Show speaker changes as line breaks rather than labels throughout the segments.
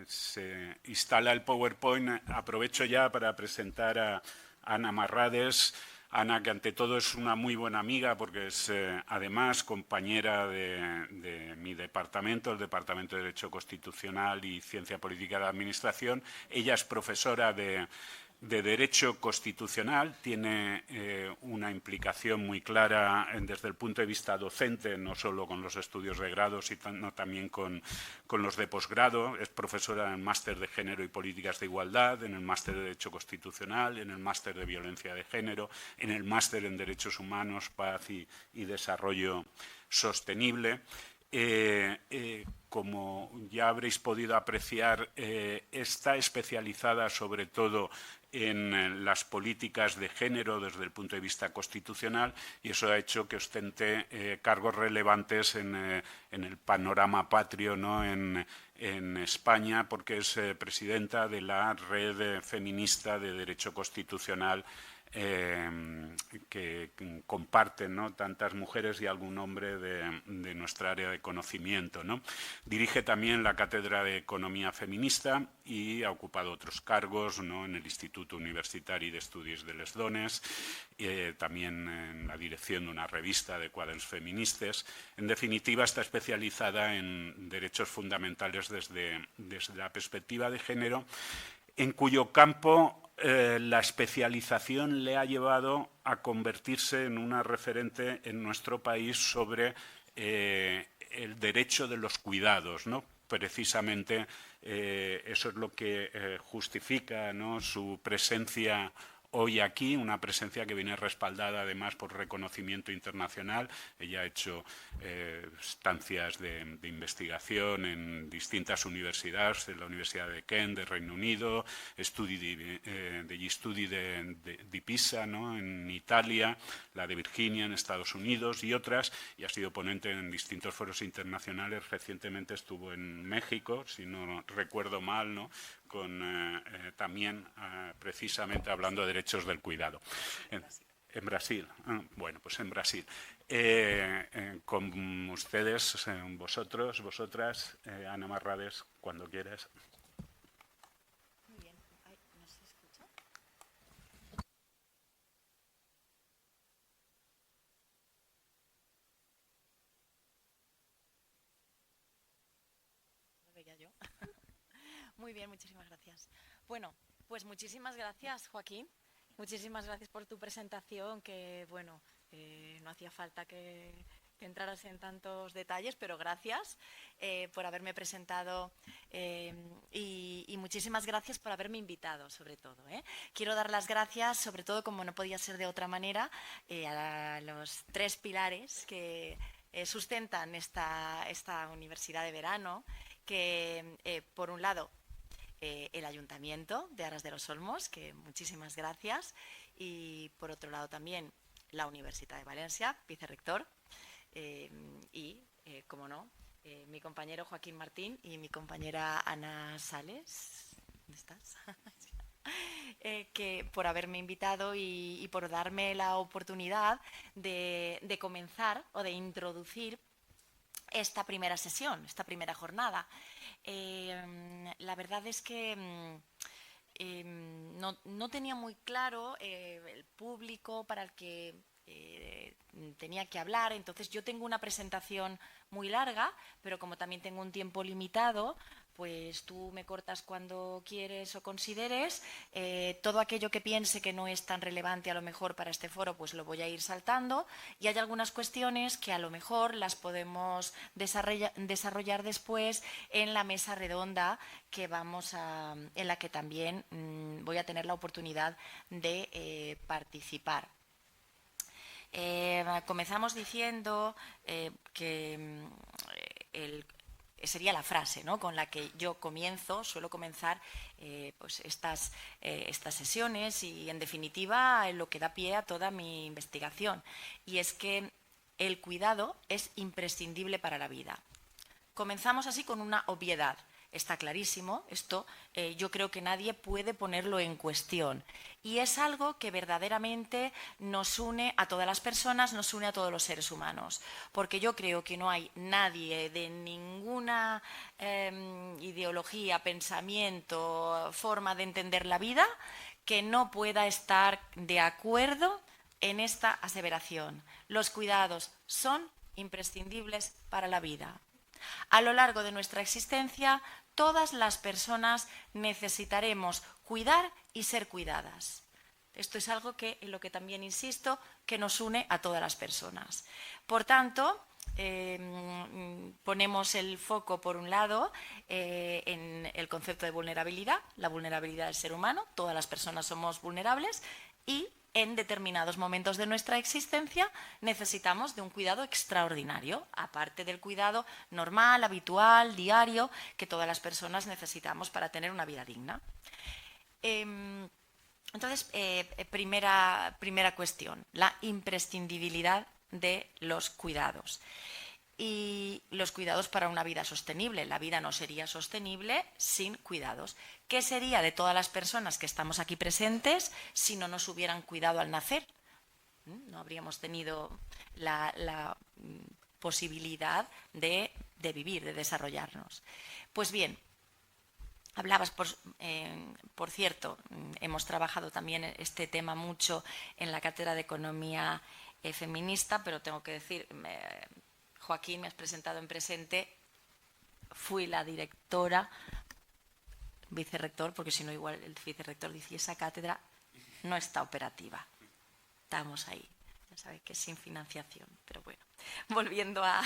se instala el PowerPoint. Aprovecho ya para presentar a Ana Marrades. Ana, que ante todo es una muy buena amiga porque es además compañera de mi departamento, el Departamento de Derecho Constitucional y Ciencia Política de la Administración. Ella es profesora de Derecho Constitucional, tiene una implicación muy clara desde el punto de vista docente, no solo con los estudios de grado, sino también con los de posgrado. Es profesora en el Máster de Género y Políticas de Igualdad, en el Máster de Derecho Constitucional, en el Máster de Violencia de Género, en el Máster en Derechos Humanos, Paz y Desarrollo Sostenible. Como ya habréis podido apreciar, está especializada sobre todo en las políticas de género desde el punto de vista constitucional, y eso ha hecho que ostente cargos relevantes en el panorama patrio, ¿no?, en España, porque es presidenta de la Red Feminista de Derecho Constitucional, que comparten, ¿no?, tantas mujeres y algún hombre de nuestra área de conocimiento, ¿no? Dirige también la Cátedra de Economía Feminista y ha ocupado otros cargos, ¿no?, en el Instituto Universitari d'Estudis de les Dones, también en la dirección de una revista de quaderns feministes. En definitiva, está especializada en derechos fundamentales desde la perspectiva de género, en cuyo campo la especialización le ha llevado a convertirse en una referente en nuestro país sobre el derecho de los cuidados, ¿no? Precisamente eso es lo que justifica, ¿no?, su presencia hoy aquí, una presencia que viene respaldada además por reconocimiento internacional. Ella ha hecho estancias de investigación en distintas universidades, en la Universidad de Kent, de Reino Unido, degli studi de Pisa, ¿no?, en Italia, la de Virginia en Estados Unidos y otras, y ha sido ponente en distintos foros internacionales. Recientemente estuvo en México, si no recuerdo mal, ¿no?, también precisamente hablando de derechos del cuidado. En Brasil. Bueno, pues en Brasil. Con ustedes, vosotros, vosotras, Ana Marrades, cuando quieras.
Muy bien. Ay, ¿no se escucha? Lo veía yo. Muy bien, muchísimas gracias. Bueno, pues muchísimas gracias, Joaquín. Muchísimas gracias por tu presentación, que bueno, no hacía falta que entraras en tantos detalles, pero gracias por haberme presentado y muchísimas gracias por haberme invitado, sobre todo. Quiero dar las gracias, sobre todo, como no podía ser de otra manera, a los tres pilares que sustentan esta universidad de verano, que por un lado el Ayuntamiento de Aras de los Olmos, que muchísimas gracias, y por otro lado también la Universidad de Valencia, vicerrector, y, como no, mi compañero Joaquín Martín y mi compañera Ana Sales. ¿Dónde estás? Que por haberme invitado y por darme la oportunidad de comenzar o de introducir esta primera sesión, esta primera jornada. La verdad es que no tenía muy claro el público para el que tenía que hablar. Entonces yo tengo una presentación muy larga, pero como también tengo un tiempo limitado, pues tú me cortas cuando quieres o consideres. Todo aquello que piense que no es tan relevante a lo mejor para este foro, pues lo voy a ir saltando, y hay algunas cuestiones que a lo mejor las podemos desarrollar después en la mesa redonda en la que también voy a tener la oportunidad de participar. Comenzamos diciendo que sería la frase, ¿no?, con la que yo suelo comenzar pues estas sesiones y, en definitiva, lo que da pie a toda mi investigación. Y es que el cuidado es imprescindible para la vida. Comenzamos así con una obviedad, está clarísimo, esto yo creo que nadie puede ponerlo en cuestión. Y es algo que verdaderamente nos une a todas las personas, nos une a todos los seres humanos. Porque yo creo que no hay nadie de ninguna ideología, pensamiento, forma de entender la vida que no pueda estar de acuerdo en esta aseveración. Los cuidados son imprescindibles para la vida. A lo largo de nuestra existencia, todas las personas necesitaremos cuidar y ser cuidadas. Esto es algo en lo que también insisto, que nos une a todas las personas. Por tanto, ponemos el foco, por un lado, en el concepto de vulnerabilidad, la vulnerabilidad del ser humano, todas las personas somos vulnerables y en determinados momentos de nuestra existencia necesitamos de un cuidado extraordinario, aparte del cuidado normal, habitual, diario, que todas las personas necesitamos para tener una vida digna. Entonces, primera cuestión, la imprescindibilidad de los cuidados. Y los cuidados para una vida sostenible. La vida no sería sostenible sin cuidados. ¿Qué sería de todas las personas que estamos aquí presentes si no nos hubieran cuidado al nacer? No habríamos tenido la posibilidad de vivir, de desarrollarnos. Pues bien, hablabas, por cierto, hemos trabajado también este tema mucho en la cátedra de Economía Feminista, pero tengo que decir, Joaquín, me has presentado en presente, fui la directora, vicerrector, porque si no igual el vicerrector dice, esa cátedra no está operativa. Estamos ahí, ya sabéis que es sin financiación, pero bueno. Volviendo a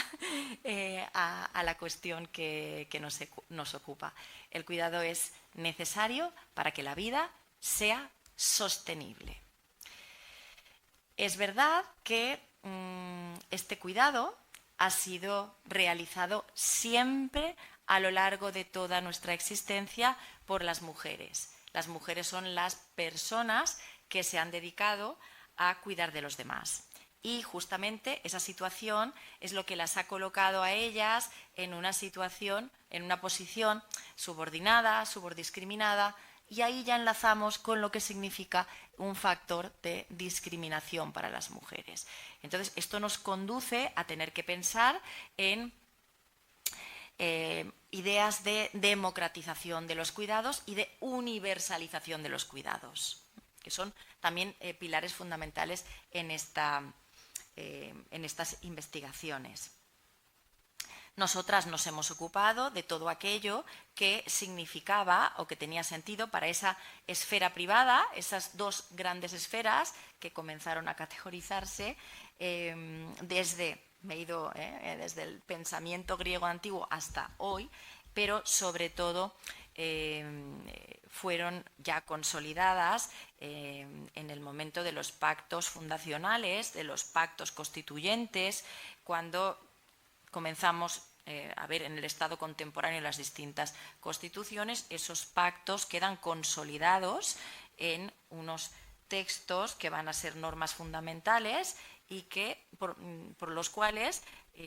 la cuestión que nos ocupa. El cuidado es necesario para que la vida sea sostenible. Es verdad que este cuidado ha sido realizado siempre a lo largo de toda nuestra existencia por las mujeres. Las mujeres son las personas que se han dedicado a cuidar de los demás. Y justamente esa situación es lo que las ha colocado a ellas en una situación, en una posición subordinada, subordiscriminada, y ahí ya enlazamos con lo que significa un factor de discriminación para las mujeres. Entonces, esto nos conduce a tener que pensar en ideas de democratización de los cuidados y de universalización de los cuidados, que son también pilares fundamentales en estas investigaciones. Nosotras nos hemos ocupado de todo aquello que significaba o que tenía sentido para esa esfera privada, esas dos grandes esferas que comenzaron a categorizarse desde el pensamiento griego antiguo hasta hoy, pero sobre todo fueron ya consolidadas en el momento de los pactos fundacionales, de los pactos constituyentes, cuando comenzamos a ver en el Estado contemporáneo las distintas constituciones, esos pactos quedan consolidados en unos textos que van a ser normas fundamentales y que por los cuales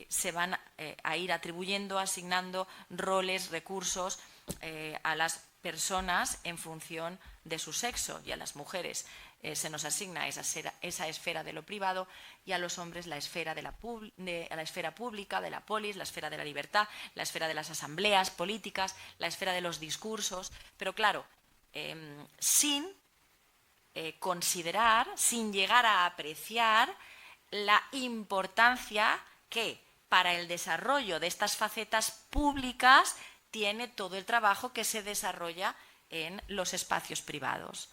se van a ir atribuyendo, asignando roles, recursos a las personas en función de su sexo, y a las mujeres se nos asigna esa esfera de lo privado, y a los hombres la esfera la esfera pública, de la polis, la esfera de la libertad, la esfera de las asambleas políticas, la esfera de los discursos, pero claro, sin considerar, sin llegar a apreciar la importancia que para el desarrollo de estas facetas públicas tiene todo el trabajo que se desarrolla en los espacios privados.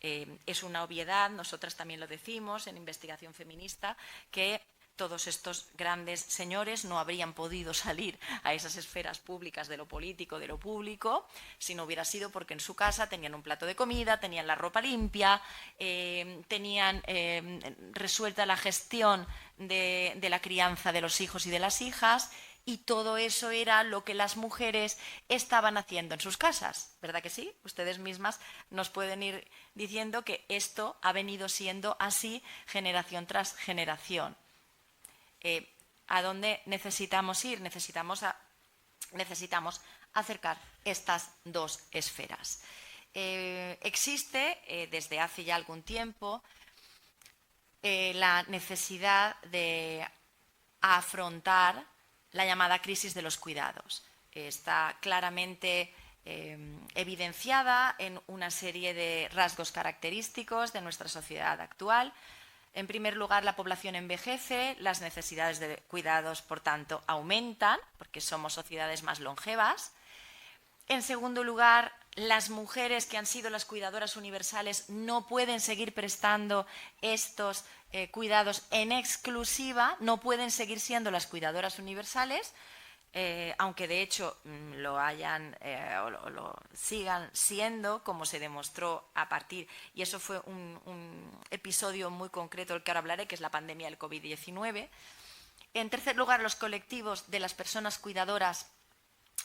Es una obviedad, nosotras también lo decimos en investigación feminista, que todos estos grandes señores no habrían podido salir a esas esferas públicas de lo político, de lo público, si no hubiera sido porque en su casa tenían un plato de comida, tenían la ropa limpia, tenían resuelta la gestión de la crianza de los hijos y de las hijas, y todo eso era lo que las mujeres estaban haciendo en sus casas, ¿verdad que sí? Ustedes mismas nos pueden ir diciendo que esto ha venido siendo así generación tras generación. ¿A dónde necesitamos ir? Necesitamos
acercar estas dos esferas. Existe desde hace ya algún tiempo la necesidad de afrontar la llamada crisis de los cuidados. Está claramente evidenciada en una serie de rasgos característicos de nuestra sociedad actual. En primer lugar, la población envejece, las necesidades de cuidados, por tanto, aumentan, porque somos sociedades más longevas. En segundo lugar, las mujeres que han sido las cuidadoras universales no pueden seguir prestando estos cuidados en exclusiva, no pueden seguir siendo las cuidadoras universales, aunque de hecho lo hayan o lo sigan siendo, como se demostró a partir, y eso fue un episodio muy concreto del que ahora hablaré, que es la pandemia del COVID-19. En tercer lugar, los colectivos de las personas cuidadoras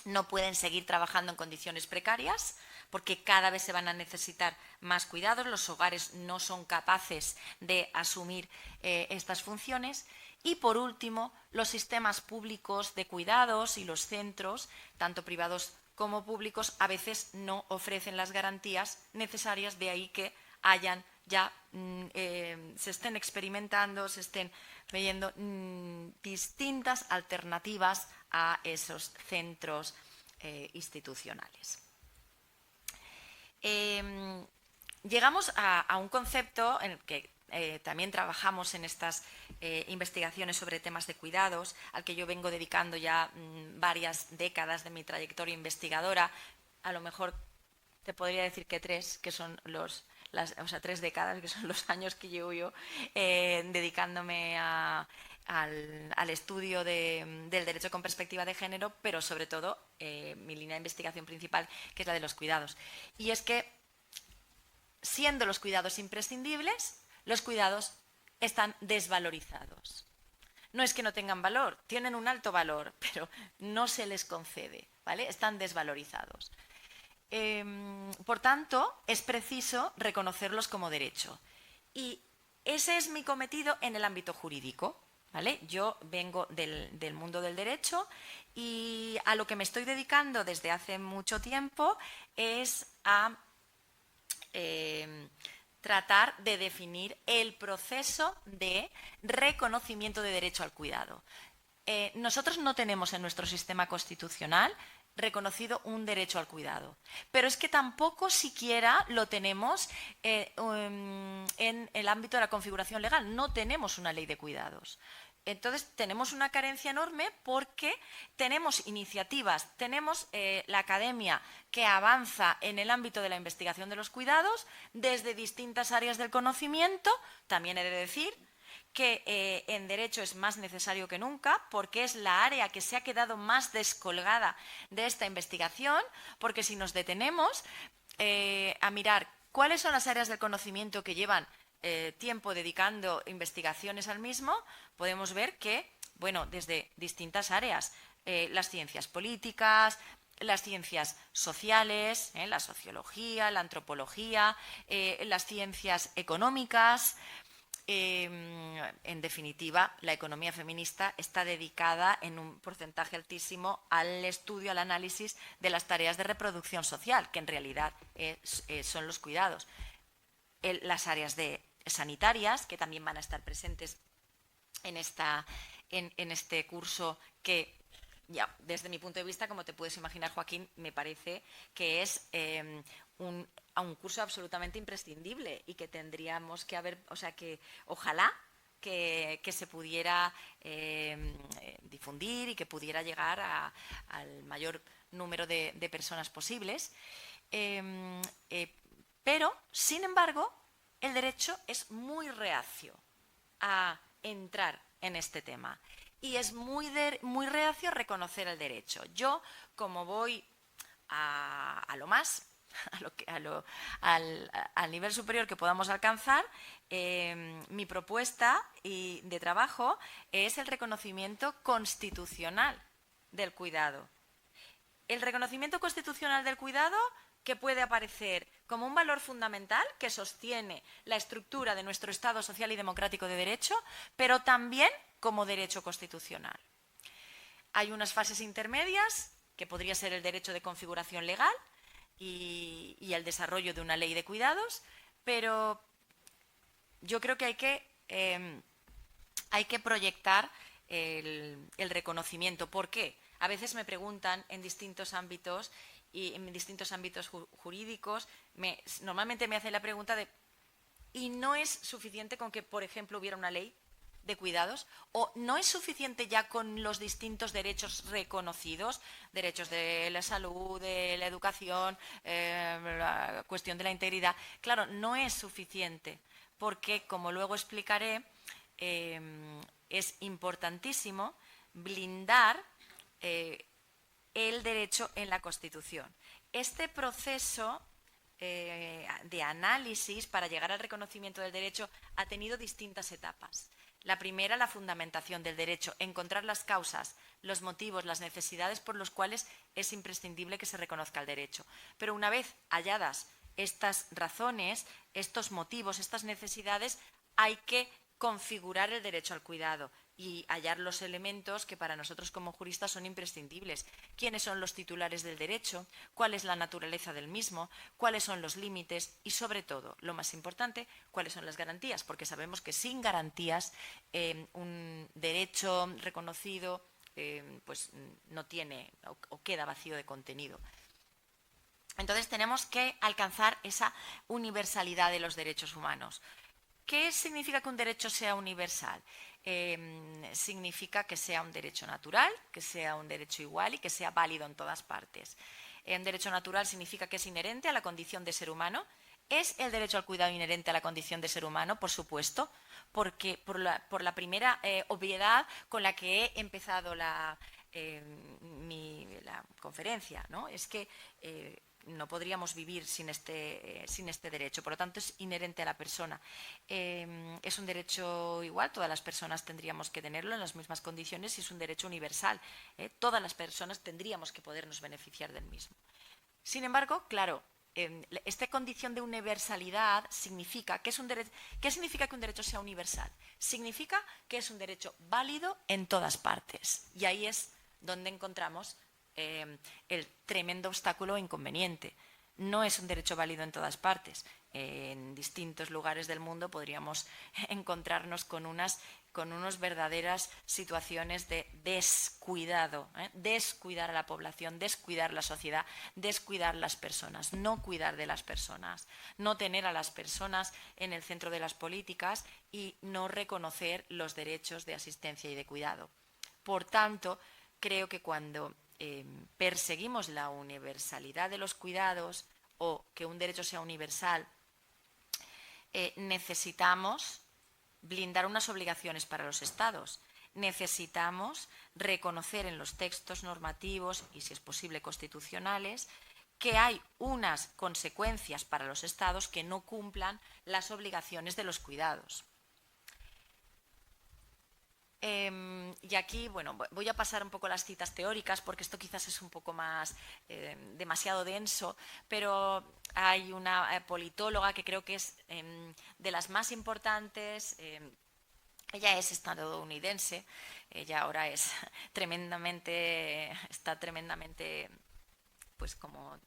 no pueden seguir trabajando en condiciones precarias porque cada vez se van a necesitar más cuidados, los hogares no son capaces de asumir estas funciones. Y por último, los sistemas públicos de cuidados y los centros, tanto privados como públicos, a veces no ofrecen las garantías necesarias, de ahí que hayan ya se estén experimentando, se estén viendo distintas alternativas a esos centros institucionales. Llegamos a un concepto en el que también trabajamos en estas investigaciones sobre temas de cuidados, al que yo vengo dedicando ya varias décadas de mi trayectoria investigadora. A lo mejor te podría decir que tres, que son 3 décadas, que son los años que llevo yo dedicándome al estudio del derecho con perspectiva de género, pero sobre todo mi línea de investigación principal, que es la de los cuidados. Y es que, siendo los cuidados imprescindibles, los cuidados están desvalorizados. No es que no tengan valor, tienen un alto valor, pero no se les concede, ¿vale? Están desvalorizados. Por tanto, es preciso reconocerlos como derecho. Y ese es mi cometido en el ámbito jurídico, ¿vale? Yo vengo del mundo del derecho y a lo que me estoy dedicando desde hace mucho tiempo es a tratar de definir el proceso de reconocimiento de derecho al cuidado. Nosotros no tenemos en nuestro sistema constitucional reconocido un derecho al cuidado, pero es que tampoco siquiera lo tenemos en el ámbito de la configuración legal. No tenemos una ley de cuidados. Entonces, tenemos una carencia enorme porque tenemos iniciativas, tenemos la academia que avanza en el ámbito de la investigación de los cuidados desde distintas áreas del conocimiento. También he de decir que en derecho es más necesario que nunca porque es la área que se ha quedado más descolgada de esta investigación, porque si nos detenemos a mirar cuáles son las áreas del conocimiento que llevan tiempo dedicando investigaciones al mismo, podemos ver que, bueno, desde distintas áreas, las ciencias políticas, las ciencias sociales, la sociología, la antropología, las ciencias económicas. En definitiva, la economía feminista está dedicada en un porcentaje altísimo al estudio, al análisis de las tareas de reproducción social, que en realidad son los cuidados. Las áreas sanitarias, que también van a estar presentes en este curso, que ya desde mi punto de vista, como te puedes imaginar, Joaquín, me parece que es un curso absolutamente imprescindible y que tendríamos que haber, o sea, que ojalá que se pudiera difundir y que pudiera llegar al mayor número de personas posibles. Pero, sin embargo, el derecho es muy reacio a entrar en este tema y es muy reacio a reconocer el derecho. Yo, como voy a lo más, al nivel superior que podamos alcanzar, mi propuesta de trabajo es el reconocimiento constitucional del cuidado. El reconocimiento constitucional del cuidado, que puede aparecer como un valor fundamental que sostiene la estructura de nuestro Estado social y democrático de derecho, pero también como derecho constitucional. Hay unas fases intermedias que podría ser el derecho de configuración legal y el desarrollo de una ley de cuidados, pero yo creo que hay que proyectar el reconocimiento. ¿Por qué? A veces me preguntan en distintos ámbitos jurídicos, normalmente me hacen la pregunta de ¿y no es suficiente con que, por ejemplo, hubiera una ley de cuidados? ¿O no es suficiente ya con los distintos derechos reconocidos, derechos de la salud, de la educación, la cuestión de la integridad? Claro, no es suficiente porque, como luego explicaré, es importantísimo blindar el derecho en la Constitución. Este proceso de análisis para llegar al reconocimiento del derecho ha tenido distintas etapas. La primera, la fundamentación del derecho, encontrar las causas, los motivos, las necesidades por los cuales es imprescindible que se reconozca el derecho. Pero una vez halladas estas razones, estos motivos, estas necesidades, hay que configurar el derecho al cuidado y hallar los elementos que para nosotros como juristas son imprescindibles. ¿Quiénes son los titulares del derecho? ¿Cuál es la naturaleza del mismo? ¿Cuáles son los límites? Y sobre todo, lo más importante, ¿cuáles son las garantías? Porque sabemos que sin garantías un derecho reconocido pues no tiene o queda vacío de contenido. Entonces tenemos que alcanzar esa universalidad de los derechos humanos. ¿Qué significa que un derecho sea universal? Significa que sea un derecho natural, que sea un derecho igual y que sea válido en todas partes. Un derecho natural significa que es inherente a la condición de ser humano. ¿Es el derecho al cuidado inherente a la condición de ser humano? Por supuesto, porque por la primera obviedad con la que he empezado la conferencia, ¿no? Es que no podríamos vivir sin este derecho, por lo tanto es inherente a la persona. Es un derecho igual, todas las personas tendríamos que tenerlo en las mismas condiciones y es un derecho universal. Todas las personas tendríamos que podernos beneficiar del mismo. Sin embargo, claro, esta condición de universalidad significa que es un derecho. ¿Qué significa que un derecho sea universal? Significa que es un derecho válido en todas partes. Y ahí es donde encontramos el tremendo obstáculo e inconveniente. No es un derecho válido en todas partes. En distintos lugares del mundo podríamos encontrarnos con unas verdaderas situaciones de descuidado, descuidar a la población, descuidar la sociedad, descuidar las personas, no cuidar de las personas, no tener a las personas en el centro de las políticas y no reconocer los derechos de asistencia y de cuidado. Por tanto, creo que cuando perseguimos la universalidad de los cuidados o que un derecho sea universal, necesitamos blindar unas obligaciones para los Estados. Necesitamos reconocer en los textos normativos y, si es posible, constitucionales, que hay unas consecuencias para los Estados que no cumplan las obligaciones de los cuidados. Y aquí, bueno, voy a pasar un poco las citas teóricas porque esto quizás es un poco más demasiado denso, pero hay una politóloga que creo que es de las más importantes. Ella es estadounidense, ella ahora está tremendamente, pues como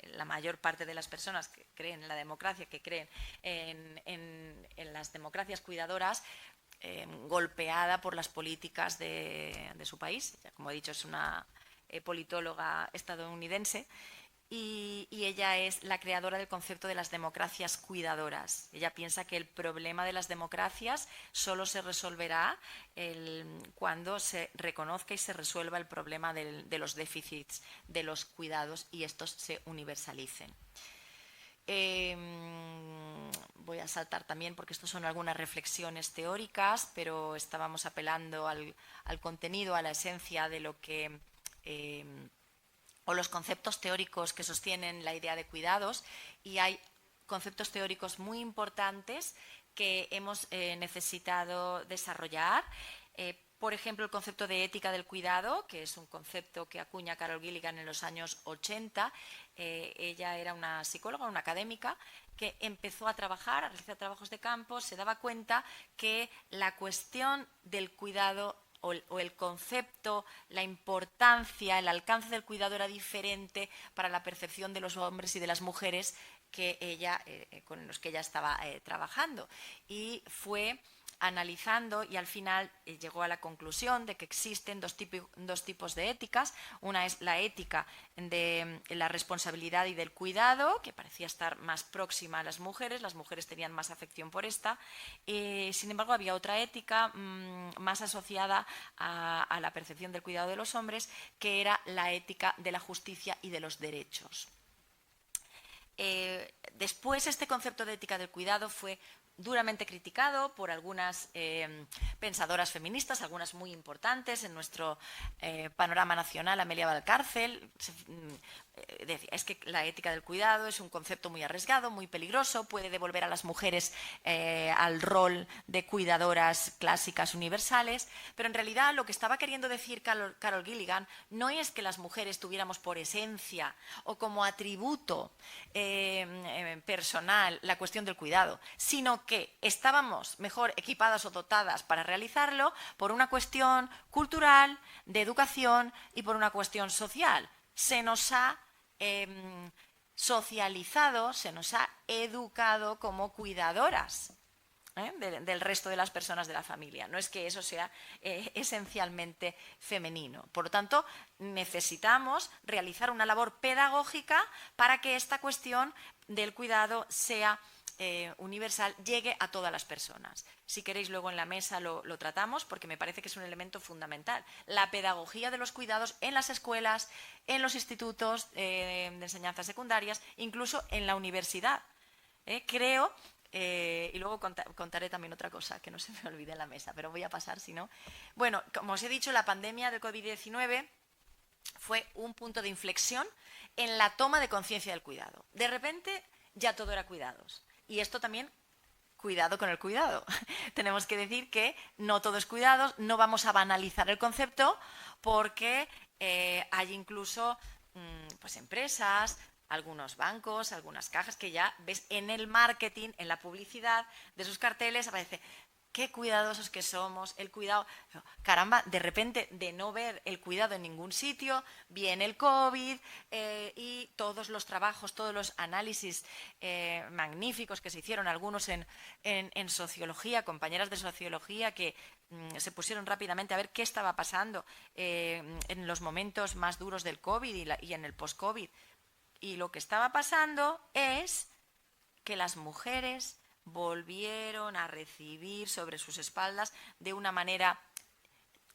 la mayor parte de las personas que creen en la democracia, que creen en las democracias cuidadoras, golpeada por las políticas de su país. Como he dicho, es una politóloga estadounidense y ella es la creadora del concepto de las democracias cuidadoras. Ella piensa que el problema de las democracias solo se resolverá cuando se reconozca y se resuelva el problema de los déficits de los cuidados y estos se universalicen. Voy a saltar también porque estos son algunas reflexiones teóricas, pero estábamos apelando al contenido, a la esencia de lo que o los conceptos teóricos que sostienen la idea de cuidados, y hay conceptos teóricos muy importantes que hemos necesitado desarrollar. Por ejemplo, el concepto de ética del cuidado, que es un concepto que acuña Carol Gilligan en los años 80. Ella era una psicóloga, una académica, que empezó a realizar trabajos de campo, se daba cuenta que la cuestión del cuidado o el concepto, la importancia, el alcance del cuidado era diferente para la percepción de los hombres y de las mujeres con los que ella estaba trabajando. Y fue analizando y al final llegó a la conclusión de que existen dos tipos de éticas. Una es la ética de la responsabilidad y del cuidado, que parecía estar más próxima a las mujeres tenían más afección por esta. Sin embargo, había otra ética más asociada a la percepción del cuidado de los hombres, que era la ética de la justicia y de los derechos. Después, este concepto de ética del cuidado fue duramente criticado por algunas pensadoras feministas, algunas muy importantes en nuestro panorama nacional. Amelia Valcárcel decía, es que la ética del cuidado es un concepto muy arriesgado, muy peligroso, puede devolver a las mujeres al rol de cuidadoras clásicas universales, pero en realidad lo que estaba queriendo decir Carol Gilligan no es que las mujeres tuviéramos por esencia o como atributo personal la cuestión del cuidado, sino que estábamos mejor equipadas o dotadas para realizarlo por una cuestión cultural, de educación y por una cuestión social. Se nos ha socializado, se nos ha educado como cuidadoras del resto de las personas de la familia. No es que eso sea esencialmente femenino. Por lo tanto, necesitamos realizar una labor pedagógica para que esta cuestión del cuidado sea universal, llegue a todas las personas. Si queréis, luego en la mesa lo tratamos, porque me parece que es un elemento fundamental. La pedagogía de los cuidados en las escuelas, en los institutos de enseñanzas secundarias, incluso en la universidad. Creo, y luego contaré también otra cosa que no se me olvide en la mesa, pero voy a pasar, si no. Bueno, como os he dicho, la pandemia del COVID-19 fue un punto de inflexión en la toma de conciencia del cuidado. De repente, ya todo era cuidados. Y esto también, cuidado con el cuidado. Tenemos que decir que no todo es cuidados, no vamos a banalizar el concepto, porque hay incluso pues empresas, algunos bancos, algunas cajas que ya ves en el marketing, en la publicidad de sus carteles, aparece qué cuidadosos que somos, el cuidado. Caramba, de repente, de no ver el cuidado en ningún sitio, viene el COVID y todos los trabajos, todos los análisis magníficos que se hicieron, algunos en sociología, compañeras de sociología que se pusieron rápidamente a ver qué estaba pasando en los momentos más duros del COVID y en el post-COVID. Y lo que estaba pasando es que las mujeres volvieron a recibir sobre sus espaldas, de una manera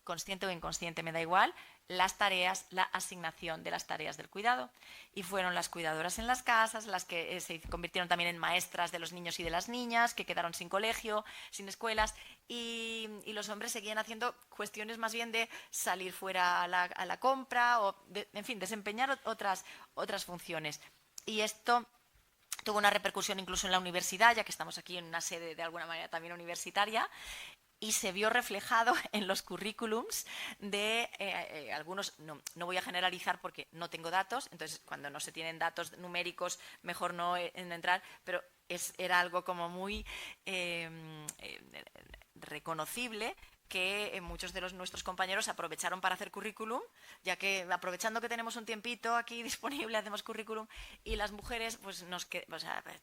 consciente o inconsciente, me da igual, las tareas, la asignación de las tareas del cuidado. Y fueron las cuidadoras en las casas, las que se convirtieron también en maestras de los niños y de las niñas, que quedaron sin colegio, sin escuelas, y los hombres seguían haciendo cuestiones más bien de salir fuera a la compra, o en fin, desempeñar otras funciones. Y esto tuvo una repercusión incluso en la universidad, ya que estamos aquí en una sede de alguna manera también universitaria, y se vio reflejado en los currículums de algunos, no voy a generalizar porque no tengo datos, entonces cuando no se tienen datos numéricos mejor no entrar, pero era algo como muy reconocible, que muchos de nuestros compañeros aprovecharon para hacer currículum, ya que aprovechando que tenemos un tiempito aquí disponible, hacemos currículum, y las mujeres pues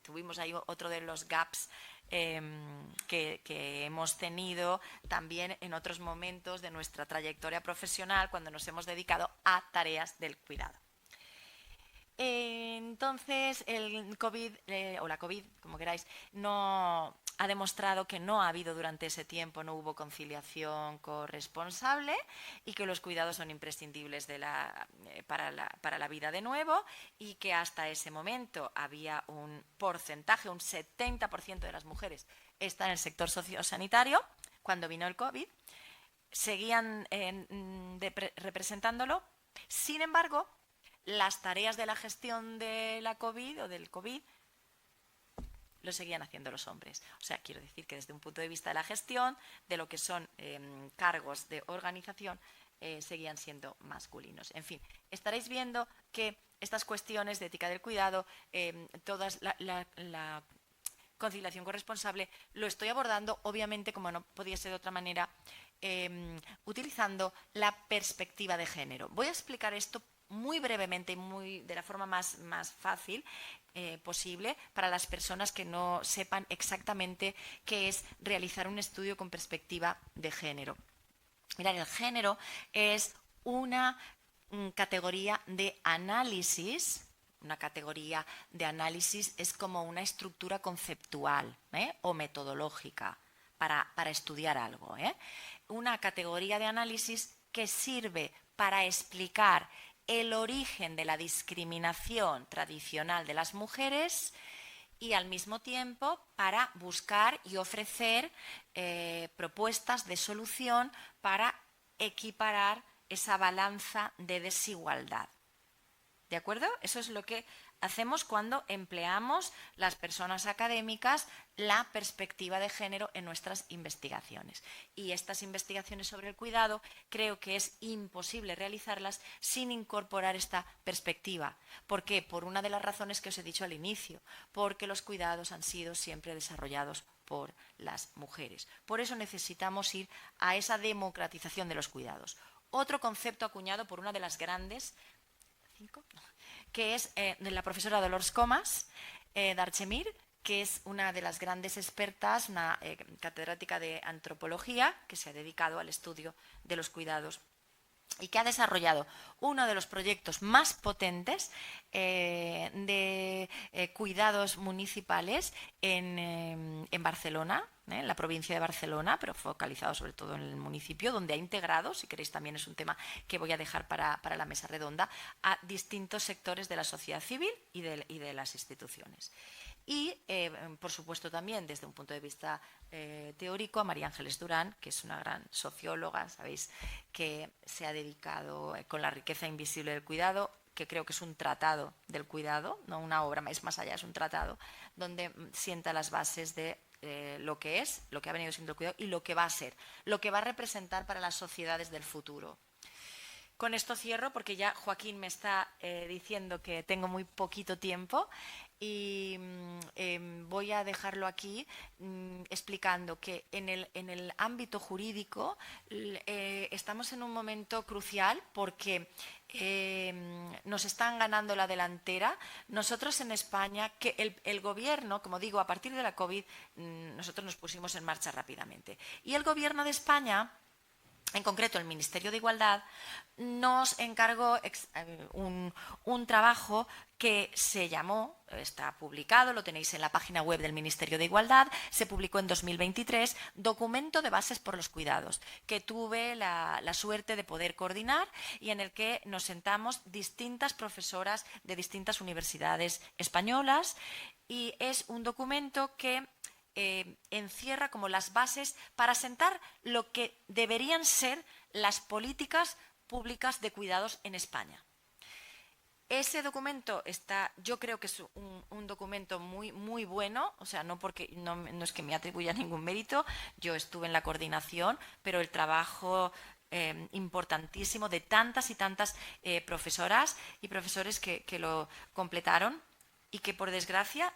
tuvimos ahí otro de los gaps que hemos tenido también en otros momentos de nuestra trayectoria profesional, cuando nos hemos dedicado a tareas del cuidado. Entonces, el COVID, o la COVID, como queráis, no ha demostrado que no ha habido durante ese tiempo, no hubo conciliación corresponsable, y que los cuidados son imprescindibles para la vida de nuevo, y que hasta ese momento había un porcentaje, un 70% de las mujeres está en el sector sociosanitario. Cuando vino el COVID, seguían representándolo. Sin embargo, las tareas de la gestión de la COVID o del COVID lo seguían haciendo los hombres. O sea, quiero decir que desde un punto de vista de la gestión, de lo que son cargos de organización, seguían siendo masculinos. En fin, estaréis viendo que estas cuestiones de ética del cuidado, todas la conciliación corresponsable, lo estoy abordando, obviamente, como no podía ser de otra manera, utilizando la perspectiva de género. Voy a explicar esto muy brevemente y de la forma más fácil posible para las personas que no sepan exactamente qué es realizar un estudio con perspectiva de género. Mirad, el género es una categoría de análisis. Una categoría de análisis es como una estructura conceptual o metodológica para estudiar algo. Una categoría de análisis que sirve para explicar el origen de la discriminación tradicional de las mujeres y al mismo tiempo para buscar y ofrecer propuestas de solución para equiparar esa balanza de desigualdad. ¿De acuerdo? Eso es lo que hacemos cuando empleamos las personas académicas la perspectiva de género en nuestras investigaciones. Y estas investigaciones sobre el cuidado creo que es imposible realizarlas sin incorporar esta perspectiva. ¿Por qué? Por una de las razones que os he dicho al inicio, porque los cuidados han sido siempre desarrollados por las mujeres. Por eso necesitamos ir a esa democratización de los cuidados. Otro concepto acuñado por una de las grandes que es de la profesora Dolors Comas d'Archemir, que es una de las grandes expertas, una catedrática de antropología que se ha dedicado al estudio de los cuidados y que ha desarrollado uno de los proyectos más potentes de cuidados municipales en Barcelona, en la provincia de Barcelona, pero focalizado sobre todo en el municipio, donde ha integrado, si queréis también es un tema que voy a dejar para la mesa redonda, a distintos sectores de la sociedad civil y de las instituciones. Y, por supuesto, también desde un punto de vista teórico a María Ángeles Durán, que es una gran socióloga, sabéis, que se ha dedicado con la riqueza invisible del cuidado, que creo que es un tratado del cuidado, no una obra, es más allá, es un tratado, donde sienta las bases de lo que es, lo que ha venido siendo el cuidado y lo que va a ser, lo que va a representar para las sociedades del futuro. Con esto cierro porque ya Joaquín me está diciendo que tengo muy poquito tiempo y voy a dejarlo aquí explicando que en el ámbito jurídico estamos en un momento crucial porque nos están ganando la delantera. Nosotros en España, que el gobierno, como digo, a partir de la COVID, nosotros nos pusimos en marcha rápidamente. Y el gobierno de España, en concreto el Ministerio de Igualdad, nos encargó un trabajo que se llamó, está publicado, lo tenéis en la página web del Ministerio de Igualdad, se publicó en 2023, Documento de Bases por los Cuidados, que tuve la suerte de poder coordinar y en el que nos sentamos distintas profesoras de distintas universidades españolas, y es un documento que encierra como las bases para sentar lo que deberían ser las políticas públicas de cuidados en España. Ese documento yo creo que es un documento muy bueno, o sea, no es que me atribuya ningún mérito, yo estuve en la coordinación, pero el trabajo importantísimo de tantas y tantas profesoras y profesores que lo completaron y que, por desgracia,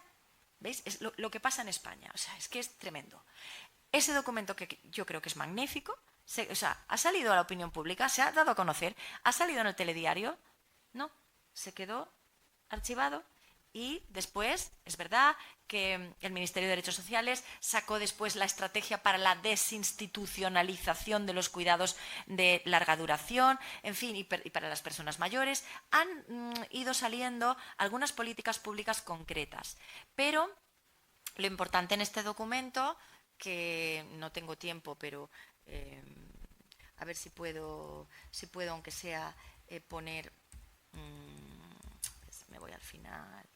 ¿veis? Es lo que pasa en España, o sea, es que es tremendo. Ese documento que yo creo que es magnífico, ha salido a la opinión pública, se ha dado a conocer, ha salido en el telediario, no, se quedó archivado y después, es verdad que el Ministerio de Derechos Sociales sacó después la estrategia para la desinstitucionalización de los cuidados de larga duración, en fin, y para las personas mayores. Han ido saliendo algunas políticas públicas concretas, pero lo importante en este documento, que no tengo tiempo, pero a ver si puedo aunque sea poner... me voy al final.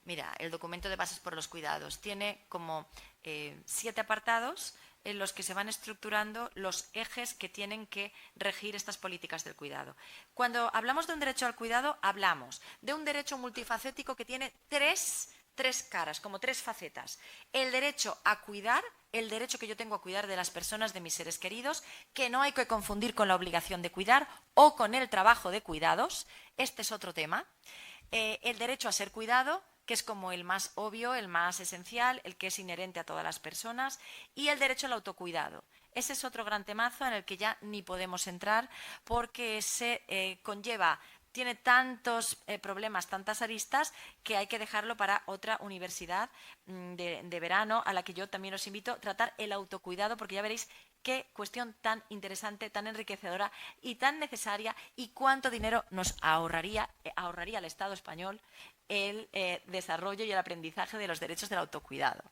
Mira, el documento de bases por los cuidados tiene como 7 apartados en los que se van estructurando los ejes que tienen que regir estas políticas del cuidado. Cuando hablamos de un derecho al cuidado, hablamos de un derecho multifacético que tiene tres caras, como 3 facetas. El derecho a cuidar, el derecho que yo tengo a cuidar de las personas, de mis seres queridos, que no hay que confundir con la obligación de cuidar o con el trabajo de cuidados. Este es otro tema. El derecho a ser cuidado, que es como el más obvio, el más esencial, el que es inherente a todas las personas, y el derecho al autocuidado. ese es otro gran temazo en el que ya ni podemos entrar porque tiene tantos problemas, tantas aristas, que hay que dejarlo para otra universidad de verano, a la que yo también os invito a tratar el autocuidado, porque ya veréis qué cuestión tan interesante, tan enriquecedora y tan necesaria, y cuánto dinero nos ahorraría al Estado español el desarrollo y el aprendizaje de los derechos del autocuidado.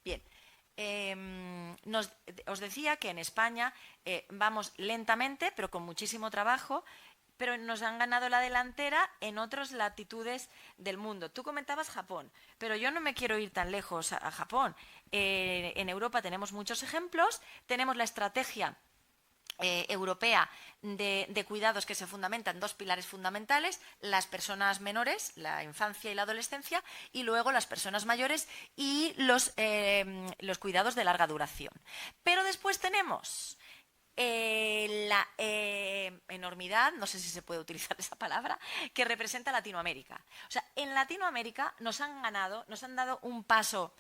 Bien. Os decía que en España vamos lentamente, pero con muchísimo trabajo, pero nos han ganado la delantera en otras latitudes del mundo. Tú comentabas Japón, pero yo no me quiero ir tan lejos a Japón. En Europa tenemos muchos ejemplos, tenemos la estrategia europea de cuidados que se fundamenta en dos pilares fundamentales: las personas menores, la infancia y la adolescencia, y luego las personas mayores y los cuidados de larga duración. Pero después tenemos la enormidad, no sé si se puede utilizar esa palabra, que representa Latinoamérica. O sea, en Latinoamérica nos han dado un paso,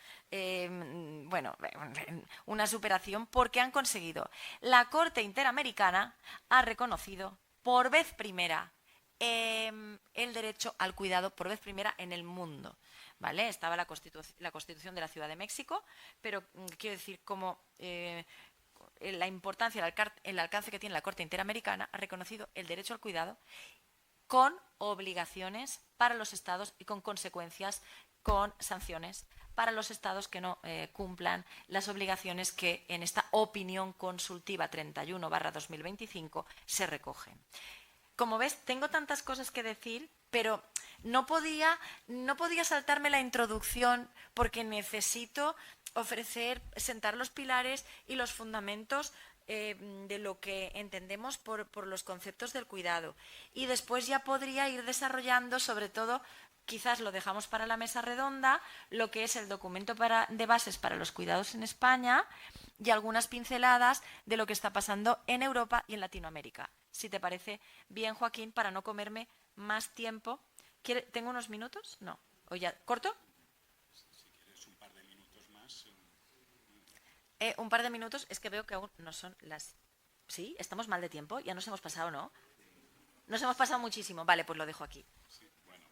una superación, porque han conseguido. La Corte Interamericana ha reconocido por vez primera el derecho al cuidado, por vez primera en el mundo. ¿Vale? Estaba la Constitución de la Ciudad de México, pero quiero decir, como la importancia, el alcance que tiene la Corte Interamericana, ha reconocido el derecho al cuidado con obligaciones para los estados y con consecuencias, con sanciones para los estados que no cumplan las obligaciones que en esta opinión consultiva 31/2025 se recogen. Como ves, tengo tantas cosas que decir, pero no podía saltarme la introducción, porque necesito sentar los pilares y los fundamentos de lo que entendemos por los conceptos del cuidado. Y después ya podría ir desarrollando, sobre todo, quizás lo dejamos para la mesa redonda, lo que es el documento de bases para los cuidados en España, y algunas pinceladas de lo que está pasando en Europa y en Latinoamérica. Si te parece bien, Joaquín, para no comerme más tiempo. ¿Tengo unos minutos? No. ¿O ya corto?
Si quieres un par de minutos más.
Un par de minutos, es que veo que aún no son las... ¿Sí? ¿Estamos mal de tiempo? ¿Ya nos hemos pasado, no? Nos hemos pasado muchísimo. Vale, pues lo dejo aquí.
Sí, bueno.